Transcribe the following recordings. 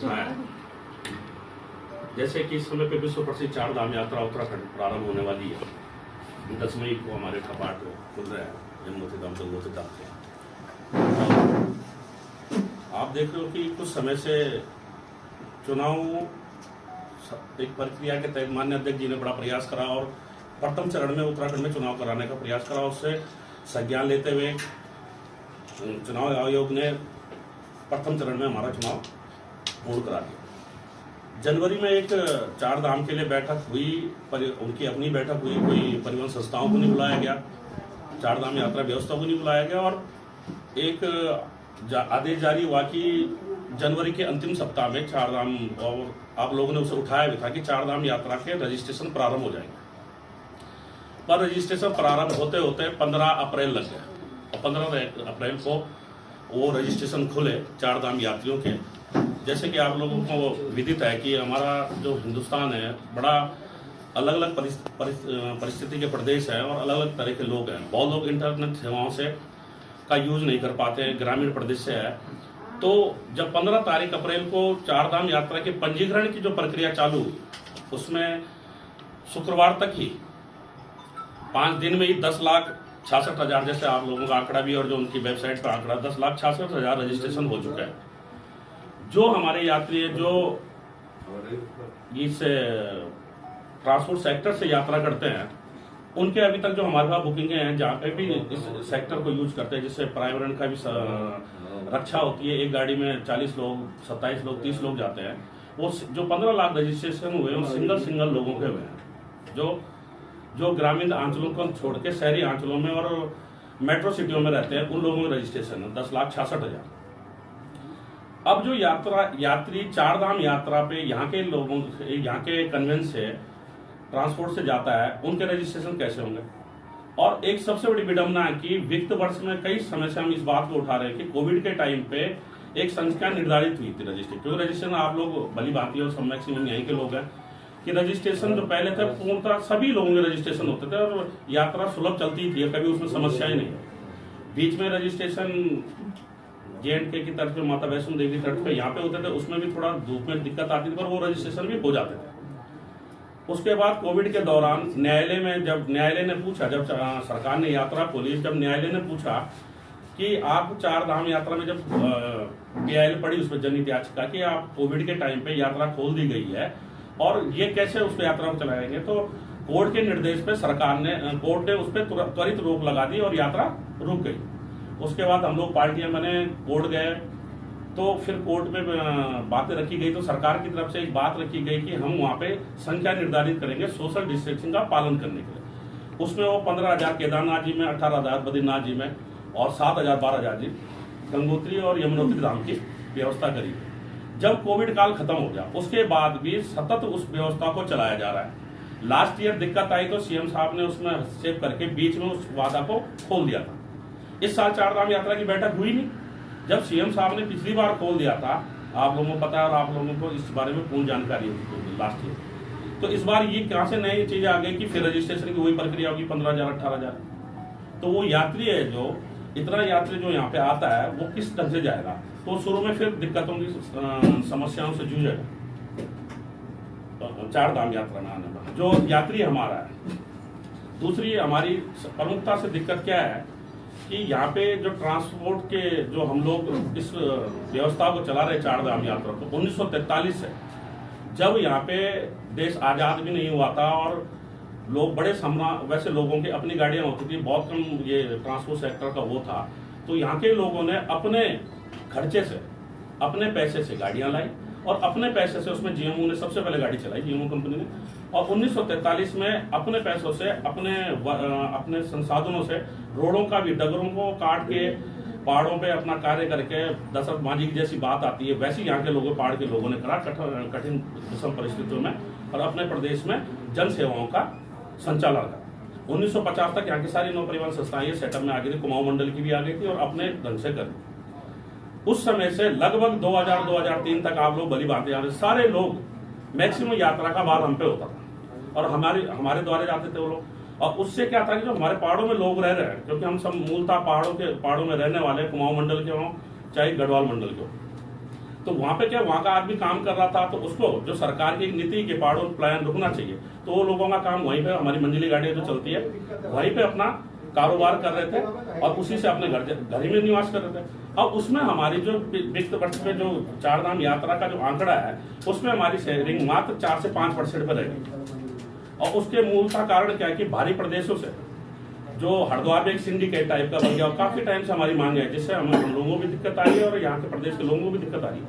उठाया है। जैसे कि इस समय पे विश्व प्रसिद्ध चार धाम यात्रा उत्तराखंड प्रारंभ होने वाली है। 10 मई को हमारे कपाट खुल रहे हैं यमुनोत्री धाम भगवती धाम से। आप देख रहे हो कि कुछ समय से चुनाव एक प्रक्रिया के तहत माननीय अध्यक्ष जी ने बड़ा प्रयास करा और प्रथम चरण में उत्तराखंड में चुनाव कराने का प्रयास करा। उससे संज्ञान लेते हुए चुनाव आयोग ने प्रथम चरण में हमारा चुनाव पूर्ण करा दिया। जनवरी में एक चार धाम के लिए बैठक हुई, उनकी अपनी बैठक हुई, कोई परिवहन संस्थाओं को नहीं बुलाया गया, चार धाम यात्रा व्यवस्था को नहीं बुलाया गया और एक आदेश जारी हुआ कि जनवरी के अंतिम सप्ताह में चार धाम, और आप लोगों ने उसे उठाया भी था कि चार धाम यात्रा के रजिस्ट्रेशन प्रारंभ हो जाएंगे। पर रजिस्ट्रेशन प्रारंभ होते होते 15 अप्रैल लग गया और 15 अप्रैल को वो रजिस्ट्रेशन खुले चार धाम यात्रियों के। जैसे कि आप लोगों को विदित है कि हमारा जो हिंदुस्तान है बड़ा अलग अलग परिस्थिति के प्रदेश है और अलग अलग तरह के लोग हैं। बहुत लोग इंटरनेट सेवाओं से का यूज नहीं कर पाते हैं, ग्रामीण प्रदेश से है। तो जब 15 तारीख अप्रैल को चार धाम यात्रा के पंजीकरण की जो प्रक्रिया चालू हुई, उसमें शुक्रवार तक ही 5 दिन में ही 10,66,000, जैसे आप लोगों का आंकड़ा भी और जो उनकी वेबसाइट पर आंकड़ा 10,66,000 रजिस्ट्रेशन हो चुका है। जो हमारे यात्री जो इस ट्रांसपोर्ट सेक्टर से यात्रा करते हैं उनके अभी तक जो हमारे पास बुकिंगें हैं जहाँ पे भी इस सेक्टर को यूज करते हैं, जिससे पर्यावरण का भी रक्षा होती है। एक गाड़ी में 40 लोग, 27 लोग, 30 लोग जाते हैं। वो जो 15 लाख रजिस्ट्रेशन हुए वो सिंगल लोगों के हुए हैं, जो ग्रामीण अंचलों को छोड़ के शहरी अंचलों में और मेट्रो सिटियों में रहते हैं, उन लोगों में रजिस्ट्रेशन है 10,66,000। अब जो यात्री चार धाम यात्रा पे यहाँ के कन्वेंस से ट्रांसपोर्ट से जाता है, उनके रजिस्ट्रेशन कैसे होंगे। और एक सबसे बड़ी विडंबना है कि वित्त वर्ष में कई समय से हम इस बात को उठा रहे हैं कि कोविड के टाइम पे एक संख्या निर्धारित हुई थी रजिस्ट्रेशन, क्योंकि रजिस्ट्रेशन आप लोग भली भांति और सब मैक्सिमम यहीं के लोग हैं कि रजिस्ट्रेशन जो पहले थे पूर्णतः सभी लोगों के रजिस्ट्रेशन होते थे और यात्रा सुलभ चलती थी, कभी उसमें समस्या ही नहीं। बीच में रजिस्ट्रेशन JNK की तरफ माता वैष्णो देवी तट पे यहाँ पे होते थे, उसमें भी थोड़ा धूप में दिक्कत आती थी, पर वो रजिस्ट्रेशन भी हो जाते थे। उसके बाद कोविड के दौरान न्यायालय में जब न्यायालय ने पूछा, जब सरकार ने यात्रा खोली, जब न्यायालय ने पूछा कि आप चार धाम यात्रा में जब PIL पड़ी उसमें जनहित याचिका कि आप कोविड के टाइम पे यात्रा खोल दी गई है और ये कैसे उस पर यात्रा को चलाएंगे, तो कोर्ट के निर्देश पे कोर्ट ने उस पर त्वरित रोक लगा दी और यात्रा रुक गई। उसके बाद हम लोग पार्टियां बने, कोर्ट गए, तो फिर कोर्ट में बातें रखी गई, तो सरकार की तरफ से एक बात रखी गई कि हम वहां पे संख्या निर्धारित करेंगे सोशल डिस्टेंसिंग का पालन करने के लिए। उसमें वो 15,000 केदारनाथ जी में, 18,000 बद्रीनाथ जी में और 7,000 12,000 जी गंगोत्री और यमुनोत्री धाम की व्यवस्था करी। जब कोविड काल खत्म हो गया उसके बाद भी सतत उस व्यवस्था को चलाया जा रहा है। लास्ट ईयर दिक्कत आई तो CM साहब ने उसमें हस्तक्षेप करके बीच में उस वादा को खोल दिया था। इस साल चार धाम यात्रा की बैठक हुई नहीं। जब CM साहब ने पिछली बार खोल दिया था, आप लोगों को पता है और आप लोगों को इस बारे में पूर्ण जानकारी होगी लास्ट ईयर, तो इस बार ये कहां से नई चीजें आ गई कि फिर रजिस्ट्रेशन की वही प्रक्रिया होगी 15,000 18,000। तो वो यात्री है जो इतना यात्री जो यहाँ पे आता है वो किस ढंग से जाएगा, तो शुरू में फिर दिक्कतों की समस्याओं से जूझेगा चार धाम यात्रा में आने वाला जो यात्री हमारा है। दूसरी हमारी प्रमुखता से दिक्कत क्या है कि यहाँ पे जो ट्रांसपोर्ट के जो हम लोग इस व्यवस्था को चला रहे चार धाम यात्रा को 1943 से, जब यहाँ पे देश आजाद भी नहीं हुआ था और लोग बड़े वैसे लोगों की अपनी गाड़ियां होती थी, बहुत कम ये ट्रांसपोर्ट सेक्टर का वो था, तो यहाँ के लोगों ने अपने खर्चे से, अपने पैसे से गाड़ियां लाई और अपने पैसे से उसमें GMO ने सबसे पहले गाड़ी चलाई, GMO कंपनी ने, और 1943 में अपने पैसों से अपने संसाधनों से रोडों का भी डगरों को काट के पहाड़ों पे अपना कार्य करके दशरथ मांझी की जैसी बात आती है वैसी यहाँ के लोगों, पहाड़ के लोगों ने करा कठिन विषम परिस्थितियों में और अपने प्रदेश में जन सेवाओं का संचालन करा। 1950 तक यहाँ की सारी नौ परिवहन संस्थाएं ये सेटअप में आ गई थी, कुमाऊं मंडल की भी आ गई थी और अपने ढंग से करी। उस समय से लगभग 2000-2003 तक आप लोग भली भांति आ रहे, सारे लोग मैक्सिमम यात्रा का भार हम पे होता था और हमारे द्वारे जाते थे वो लोग। और उससे क्या था कि जो हमारे पहाड़ों में लोग रह रहे हैं, क्योंकि हम सब मूलतः पहाड़ों में रहने वाले, कुमाऊं मंडल के हों चाहे गढ़वाल मंडल के हो, तो वहां पे क्या वहां का आदमी काम कर रहा था, तो उसको जो सरकार की नीति के पार्ट और प्लान रुकना चाहिए, तो वो लोगों का काम वहीं पे, हमारी मंजिली गाड़ियां जो चलती है वहीं पे अपना कारोबार कर रहे थे और उसी से अपने घर ही में निवास कर रहे थे। अब उसमें हमारी जो वित्त वर्ष में जो चारधाम यात्रा का जो आंकड़ा है, उसमें हमारी शेयरिंग मात्र 4 से 5% पर रहेगी। और उसके मूलतः कारण क्या है कि बाहरी प्रदेशों से जो हरिद्वार में एक सिंडिकेट टाइप का बन गया, और काफी टाइम से हमारी मांग है, जिससे हम लोगों को भी दिक्कत आ रही है और यहाँ के प्रदेश के लोगों को भी दिक्कत आ रही है।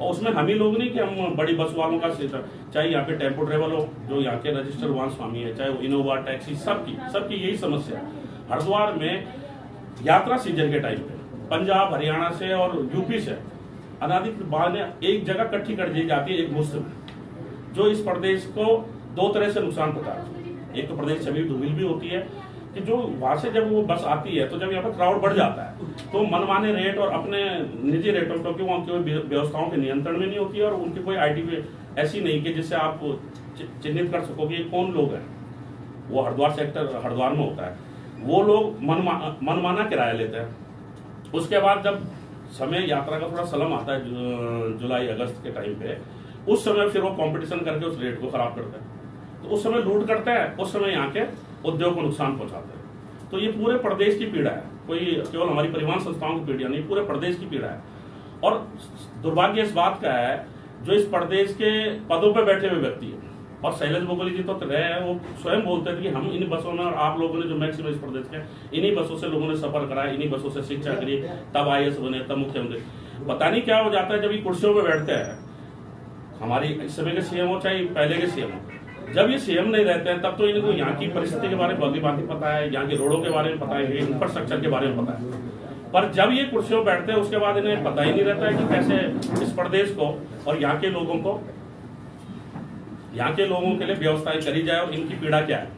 और उसमें हम ही लोग नहीं कि हम बड़ी बस वालों का, चाहे यहाँ पे टेम्पो ड्राइवर हो जो यहाँ के रजिस्टर्ड वाहन स्वामी है, चाहे वो इनोवा टैक्सी, सबकी यही समस्या है। हरिद्वार में यात्रा सीजन के टाइम पे पंजाब हरियाणा से और यूपी से अनाधिकृत वाहन एक जगह इकट्ठी कर दी जाती है एक मुश्त में, जो इस प्रदेश को 2 तरह से नुकसान पहुंचाती है। एक तो प्रदेश छवि धूमिल भी होती है कि जो वहां से जब वो बस आती है तो जब यहाँ पर क्राउड बढ़ जाता है तो मनमाने रेट और अपने निजी रेटों, क्योंकि वहाँ की व्यवस्थाओं के नियंत्रण में नहीं होती है और उनकी कोई आईडी ऐसी नहीं कि जिससे आप चिन्हित कर सको कि कौन लोग हैं। वो हरिद्वार सेक्टर हरिद्वार में होता है, वो लोग मनमाना किराया लेते हैं। उसके बाद जब समय यात्रा का थोड़ा सलम आता है जुलाई अगस्त के टाइम पे, उस समय फिर वो कंपटीशन करके उस रेट को खराब करते हैं, तो उस समय लूट करते हैं, उस समय यहाँ के उद्योग को नुकसान पहुंचाते हैं। तो ये पूरे प्रदेश की पीड़ा है, कोई केवल हमारी परिवहन संस्थाओं की पीड़ा नहीं, पूरे प्रदेश की पीड़ा है। और दुर्भाग्य इस बात का है जो इस प्रदेश के पदों पर बैठे हुए व्यक्ति है, और शैलेश गोगोली जी तो रहे हैं, वो स्वयं बोलते थे कि हम इन बसों में, और आप लोगों ने जो मैक्सिमम इस प्रदेश के इन्हीं बसों से लोगों ने सफर कराया, इन्हीं बसों से शिक्षा करी, तब IAS बने, तब मुख्यमंत्री। पता नहीं क्या हो जाता है जब ये कुर्सियों पर बैठते हैं, हमारी इस समय के CM हो चाहे पहले के CM हो, जब ये CM नहीं रहते हैं तब तो इनको यहाँ की परिस्थिति के बारे में भली भांति पता है, यहाँ के रोडों के बारे में पता है, इंफ्रास्ट्रक्चर के बारे में पता है। पर जब ये कुर्सियों बैठते हैं उसके बाद इन्हें पता ही नहीं रहता है कि कैसे इस प्रदेश को और यहाँ के लोगों के लिए व्यवस्थाएं करी जाए और इनकी पीड़ा क्या है।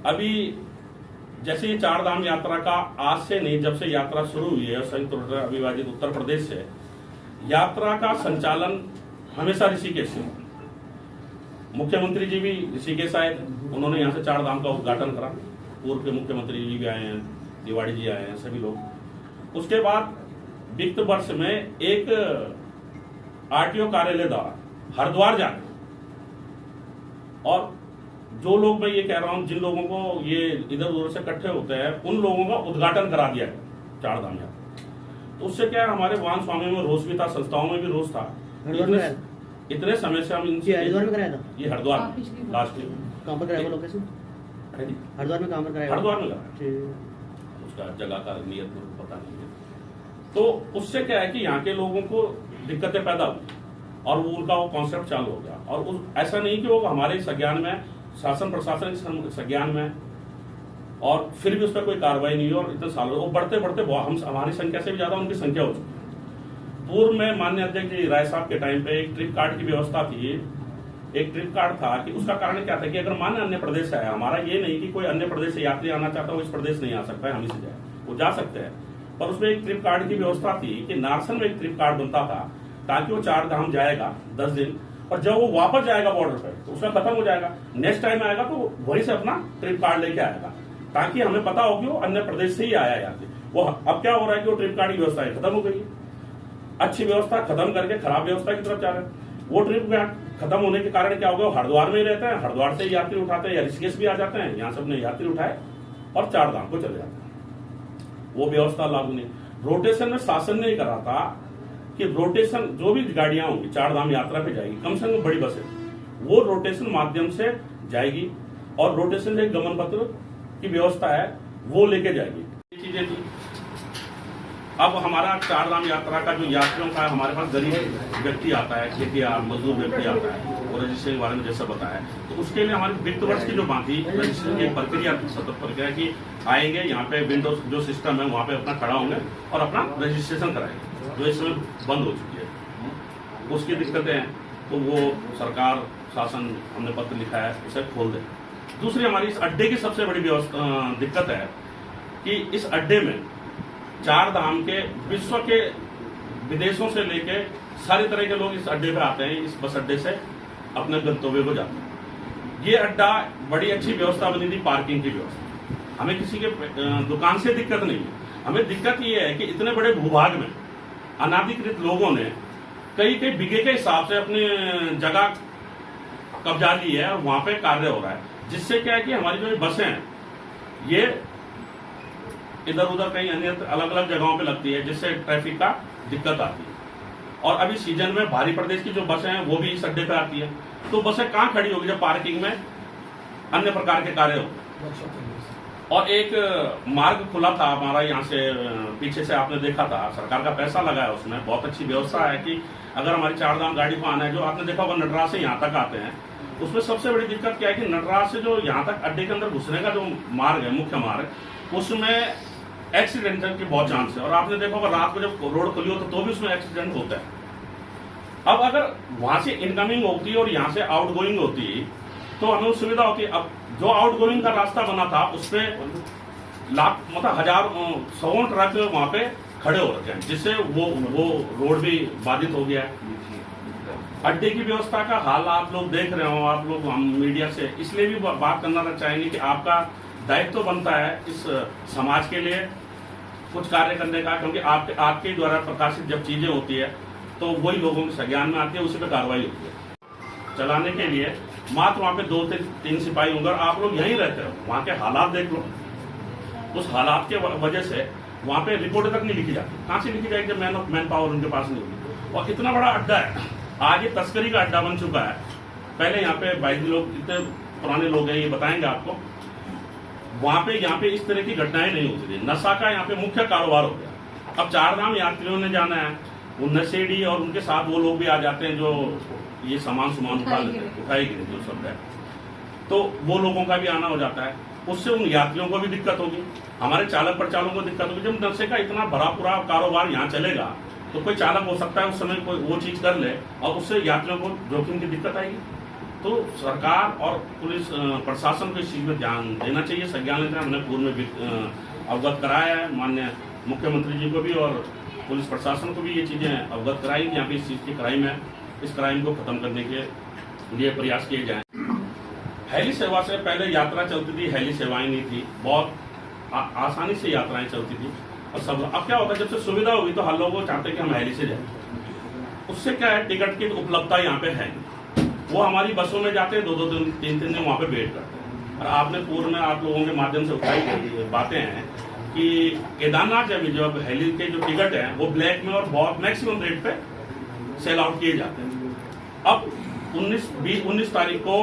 अभी जैसे ये चारधाम यात्रा का आज से नहीं, जब से यात्रा शुरू हुई है संयुक्त अविभाजित उत्तर प्रदेश से, यात्रा का संचालन हमेशा ऋषिकेश से, मुख्यमंत्री जी भी ऋषिकेश आए थे, उन्होंने यहाँ से चारधाम का उद्घाटन करा, पूर्व के मुख्यमंत्री जी भी आए हैं, तिवारी जी आए हैं, सभी लोग। उसके बाद वित्त वर्ष में एक RTO कार्यालय द्वारा हरिद्वार जाकर, और जो लोग, मैं ये कह रहा हूं जिन लोगों को ये इधर उधर से इकट्ठे होते हैं, उन लोगों का उद्घाटन करा दिया है चारधाम यात्रा। तो उससे क्या है, हमारे वाहन स्वामी में रोष भी था, संस्थाओं में भी रोष था। इतने समय से हम इनसे हरिद्वार में कराया था, ये हरिद्वार लास्ट में कहां पर कराया लोकेशन, हरिद्वार में कहां पर कराया, हरिद्वार में कराया, उसका जगह का नियत पता नहीं है। तो उससे क्या है कि यहाँ के लोगों को दिक्कतें पैदा हुई और वो उनका वो कॉन्सेप्ट चालू हो गया। और ऐसा नहीं कि वो हमारे संज्ञान में, शासन प्रशासन संज्ञान में, और फिर भी उस पर कोई कार्रवाई नहीं हुई, और इतने सालों वो बढ़ते बढ़ते हम हमारी संख्या से भी ज्यादा उनकी संख्या हो चुकी है। पूर्व में माननीय अध्यक्ष जी राय साहब के टाइम पे एक ट्रिप कार्ड की व्यवस्था थी, एक ट्रिप कार्ड था कि उसका कारण क्या था कि अगर मान्य अन्य प्रदेश से आया, हमारा ये नहीं कि कोई अन्य प्रदेश से यात्री आना चाहता है वो इस प्रदेश नहीं आ सकता है, हम इसे जाए, वो जा सकते हैं। पर उसमें एक ट्रिप कार्ड की व्यवस्था थी कि नारसन में एक ट्रिप कार्ड बनता था ताकि वो चारधाम जाएगा 10 दिन, और जब वो वापस जाएगा बॉर्डर पे तो उसका खत्म हो जाएगा, नेक्स्ट टाइम आएगा तो वहीं से अपना ट्रिप कार्ड लेके आएगा, ताकि हमें पता हो कि वो अन्य प्रदेश से ही आया यात्री। वो अब क्या हो रहा है कि वो ट्रिप कार्ड की व्यवस्था खत्म हो गई, अच्छी व्यवस्था खत्म करके खराब व्यवस्था की तरफ जा रहे हैं। वो ट्रिप खत्म होने के कारण क्या होगा, हरिद्वार में ही रहते हैं, हरिद्वार से यात्री उठाते हैं या ऋषिकेश भी आ जाते हैं, यहाँ सबने यात्री उठाए और चारधाम को चले जाते हैं। वो व्यवस्था लागू नहीं। रोटेशन में शासन ने करा था कि रोटेशन जो भी गाड़ियां होंगी चारधाम यात्रा पे जाएगी, कम से कम बड़ी बसें, वो रोटेशन माध्यम से जाएगी और रोटेशन से गमन पत्र की व्यवस्था है वो लेके जाएगी। ये चीजें थी। अब हमारा चारधाम यात्रा का जो यात्रियों का, हमारे पास गरीब व्यक्ति आता है, खेतिहर मजदूर व्यक्ति आता है, और रजिस्ट्रेशन के बारे में जैसा बताया, तो उसके लिए हमारी वित्त वर्ष की जो बात थी, रजिस्ट्रेशन की प्रक्रिया सतत प्रक्रिया की, आएंगे यहाँ पे विंडोज जो सिस्टम है वहाँ पे अपना खड़ा होंगे और अपना रजिस्ट्रेशन कराएंगे, जो इस समय बंद हो चुकी है। उसकी दिक्कतें हैं तो वो सरकार शासन हमने पत्र लिखा है उसे खोल दे। दूसरी हमारी इस अड्डे की सबसे बड़ी दिक्कत है कि इस अड्डे में चारधाम के विश्व के विदेशों से लेके सारी तरह के लोग इस अड्डे पे आते हैं, इस बस अड्डे से अपने गंतव्य को जाते हैं। ये अड्डा बड़ी अच्छी व्यवस्था बनी थी, पार्किंग की व्यवस्था, हमें किसी के दुकान से दिक्कत नहीं है। हमें दिक्कत ये है कि इतने बड़े भूभाग में अनाधिकृत लोगों ने कई कई बीघे के हिसाब से अपनी जगह कब्जा ली है और वहां पे कार्य हो रहा है, जिससे क्या है कि हमारी जो बसें हैं ये इधर उधर कहीं अन्य अलग अलग जगहों पे लगती है, जिससे ट्रैफिक का दिक्कत आती है। और अभी सीजन में भारी प्रदेश की जो बसें हैं वो भी इस अड्डे पे आती है, तो बसें कहाँ खड़ी होगी जब पार्किंग में अन्य प्रकार के कार्य हो। और एक मार्ग खुला था हमारा यहाँ से, पीछे से आपने देखा था, सरकार का पैसा लगा है उसमें, बहुत अच्छी व्यवस्था है कि अगर हमारी चारधाम गाड़ी को आना है, जो आपने देखा होगा नटराज से यहाँ तक आते हैं, उसमें सबसे बड़ी दिक्कत क्या है कि नटराज से जो यहाँ तक अड्डे के अंदर घुसने का जो मार्ग है, मुख्य मार्ग, उसमें एक्सीडेंट के बहुत चांस है। और आपने देखा होगा रात को जब रोड खुली हो तो भी उसमें एक्सीडेंट होता है। अब अगर वहां से इनकमिंग होती और यहाँ से आउटगोइंग होती तो हमें सुविधा होती। अब जो आउटगोइंग का रास्ता बना था उसपे लाख मतलब हजार सौ ट्रक वहां पे खड़े हो रखे हैं, जिससे वो रोड भी बाधित हो गया है। अड्डे की व्यवस्था का हाल आप लोग देख रहे हो, आप लोग हम मीडिया से इसलिए भी बात करना चाहेंगे कि आपका दायित्व तो बनता है इस समाज के लिए कुछ कार्य करने का, क्योंकि आपके द्वारा प्रकाशित जब चीजें होती है तो वही लोगों के संज्ञान में आती है, उसी पे कार्रवाई होती है। चलाने के लिए मात्र वहां पे 2 से 3 सिपाही होंगे। आप लोग यहीं रहते हो, वहां के हालात देख लो, उस हालात के वजह से वहां पे रिपोर्ट तक नहीं लिखी जाती। कहां से लिखी जाएगी जब मैन पावर उनके पास नहीं होगी। और इतना बड़ा अड्डा है, आज ये तस्करी का अड्डा बन चुका है। पहले यहाँ पे भाई लोग, इतने पुराने लोग हैं, ये बताएंगे आपको, वहां पे यहाँ पे इस तरह की घटनाएं नहीं होती थी। नशा का यहाँ पे मुख्य कारोबार हो गया। अब चारधाम यात्रियों ने जाना है, वो नशेड़ी और उनके साथ वो लोग भी आ जाते हैं जो ये सामान उठाएगी जो सब है, तो वो लोगों का भी आना हो जाता है। उससे उन यात्रियों को भी दिक्कत होगी, हमारे चालक प्रचालकों को दिक्कत होगी। जब नशे का इतना भरा पूरा कारोबार यहाँ चलेगा तो कोई चालक हो सकता है उस समय कोई वो चीज कर ले और उससे यात्रियों को जोखिम की दिक्कत आएगी। तो सरकार और पुलिस प्रशासन को इस चीज में ध्यान देना चाहिए, संज्ञान लेना। हमने पूर्व में अवगत कराया है माननीय मुख्यमंत्री जी को भी और पुलिस प्रशासन को भी ये चीजें अवगत कराई कि यहाँ पे इस चीज की क्राइम है, इस क्राइम को खत्म करने के लिए प्रयास किए जाएं। हेली सेवा से पहले यात्रा चलती थी, हेली सेवाएं नहीं थी, बहुत आसानी से यात्राएं चलती थी। और सब अब क्या होता है, जब से सुविधा हुई तो हर लोग चाहते हैं कि हम हेली से जाएं। उससे क्या है, टिकट की उपलब्धता यहाँ पे है, वो हमारी बसों में जाते हैं, 2-2 दिन 3-3 दिन वहां पे वेट करते हैं। और आपने पूर्व में आप लोगों के माध्यम से उठाई बातें हैं कि केदारनाथ जो हेली के जो टिकट है वो ब्लैक में और बहुत मैक्सिमम रेट पे सेल आउट किए जाते हैं। अब 19 तारीख को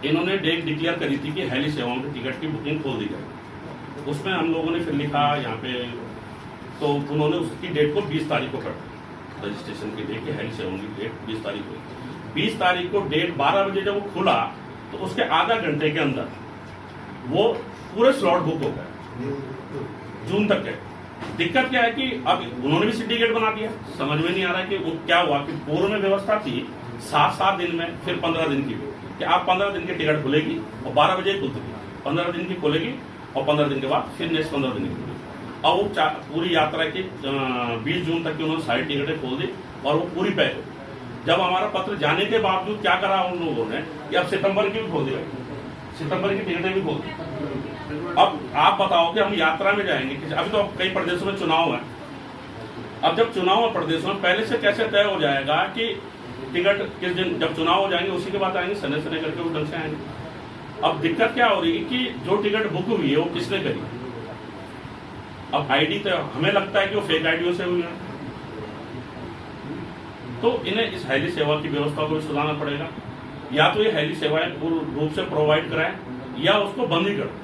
इन्होंने डेट डिक्लेयर करी थी कि हेली सेवाओं की टिकट की बुकिंग खोल दी जाएगी। उसमें हम लोगों ने फिर लिखा यहाँ पे, तो उन्होंने उसकी डेट को 20 तारीख को कर दी, रजिस्ट्रेशन की डेट की हेली सेवाओं की डेट 20 तारीख को। 20 तारीख को डेट 12 बजे जब वो खुला तो उसके आधा घंटे के अंदर वो पूरे स्लॉट बुक हो गए जून तक है। दिक्कत क्या है कि अब उन्होंने भी सिंडिकेट बना दिया, समझ में नहीं आ रहा है कि वो क्या हुआ कि पूर्व में व्यवस्था थी 7 दिन में, फिर 15 दिन की कि आप 15 दिन की टिकट खुलेगी और 12 बजे खुलती थी, 15 दिन की खुलेगी और 15 दिन के बाद फिर नेक्स्ट 15 दिन की खुलेगी। और वो पूरी यात्रा की 20 जून तक की उन्होंने सारी टिकटें खोल दी और वो पूरी पैक हो। जब हमारा पत्र जाने के बावजूद क्या करा उन लोगों ने कि अब सितंबर की भी खोल दी, सितंबर की टिकटें भी खोल दी। अब आप बताओ कि हम यात्रा में जाएंगे, अभी तो कई प्रदेशों में चुनाव है। अब जब चुनाव है प्रदेशों में, पहले से कैसे तय हो जाएगा कि टिकट किस दिन, जब चुनाव हो जाएंगे उसी के बाद आएंगे, सने करके वो ढंग से आएंगे। अब दिक्कत क्या हो रही है कि जो टिकट बुक हुई है वो किसने करी। अब आईडी तो हमें लगता है कि वो फेक आईडियों से हुई है, तो इन्हें इस हेली सेवा की व्यवस्था को भी सुधारना पड़ेगा। या तो ये हेली सेवाएं पूर्ण रूप से प्रोवाइड कराएं या उसको बंद ही कर दें।